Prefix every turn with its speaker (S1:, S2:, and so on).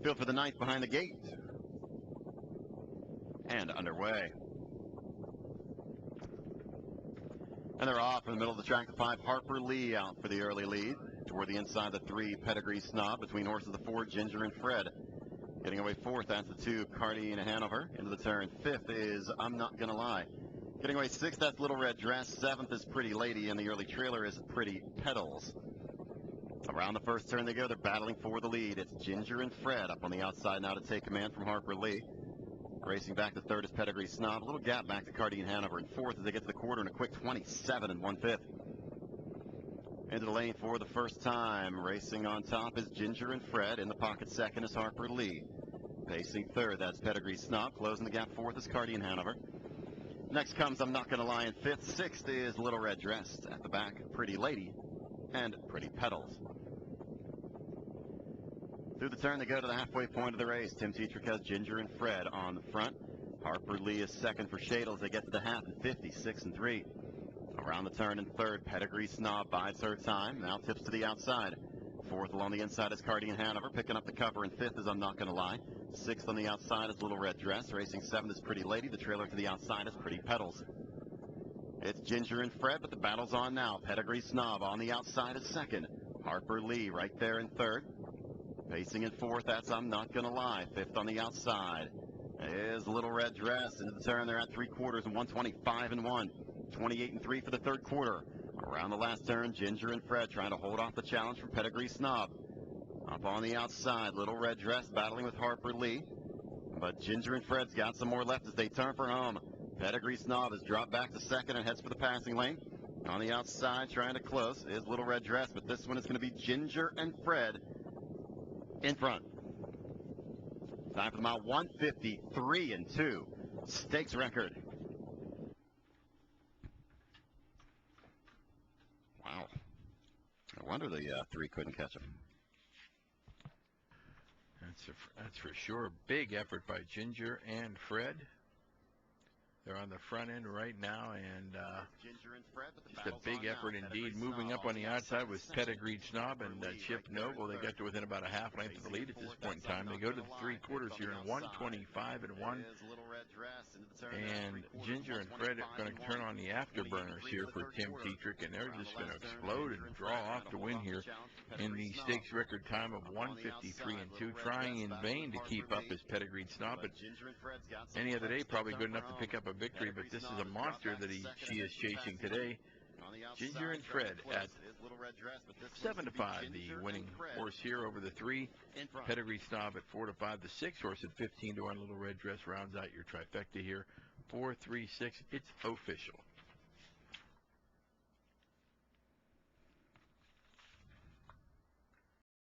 S1: field for the ninth behind the gate. And underway. And they're off in the middle of the track. The 5, Harper Lee out for the early lead. Toward the inside, the 3, Pedigree Snob. Between horses, the 4, Ginger and Fred. Getting away 4th, that's the 2, Cardi and Hanover. Into the turn. 5th is I'm Not Gonna Lie. Getting away 6th, that's Little Red Dress. 7th is Pretty Lady, and the early trailer is Pretty Petals. Around the first turn they go. They're battling for the lead. It's Ginger and Fred up on the outside now to take command from Harper Lee. Racing back to 3rd is Pedigree Snob. A little gap back to Cardi and Hanover. And 4th as they get to the quarter in a quick 27 1/5. Into the lane for the first time. Racing on top is Ginger and Fred. In the pocket 2nd is Harper Lee. Pacing 3rd, that's Pedigree Snob. Closing the gap 4th is Cardi and Hanover. Next comes I'm Not Gonna Lie in 5th. 6th is Little Red Dress. At the back, Pretty Lady and Pretty Petals. Through the turn, they go to the halfway point of the race. Tim Tetrick has Ginger and Fred on the front. Harper Lee is 2nd for Shadles. They get to the half in 56 3. Around the turn in 3rd, Pedigree Snob bides her time. Now tips to the outside. 4th along the inside is Cardi and Hanover. Picking up the cover in 5th is I'm Not Gonna Lie. 6th on the outside is Little Red Dress. Racing 7th is Pretty Lady. The trailer to the outside is Pretty Petals. It's Ginger and Fred, but the battle's on now. Pedigree Snob on the outside is 2nd. Harper Lee right there in 3rd. Pacing in 4th, that's I'm Not Gonna Lie. 5th on the outside is Little Red Dress. Into the turn, they're at 3/4 and 125 1. 28 3 for the 3rd quarter. Around the last turn, Ginger and Fred trying to hold off the challenge from Pedigree Snob. Up on the outside, Little Red Dress battling with Harper Lee. But Ginger and Fred's got some more left as they turn for home. Pedigree Snob has dropped back to 2nd and heads for the passing lane. On the outside, trying to close, is Little Red Dress, but this one is going to be Ginger and Fred in front. Time for the mile, 153 2. Stakes record. Wow. No wonder the 3 couldn't catch him.
S2: That's for sure. Big effort by Ginger and Fred. They're on the front end right now, and just a big effort indeed. Moving up on the outside was Pedigree Snob and Chip Noble. They got to within about a half length of the lead at this point in time. They go to the 3/4 here in 125 1. And Ginger and Fred are going to turn on the afterburners here for Tim Tetrick, and they're just going to explode and draw off the win here in the stakes record time of 153 2. Trying in vain to keep up his Pedigree Snob, but any other day probably good enough to pick up a victory, but this is a monster that she is chasing today. Ginger and Fred at 7-5, the winning horse here over the 3. Pedigree Snob at 4-5. The 6 horse at 15 to 1. Little Red Dress rounds out your trifecta here. 4, 3, 6. It's official.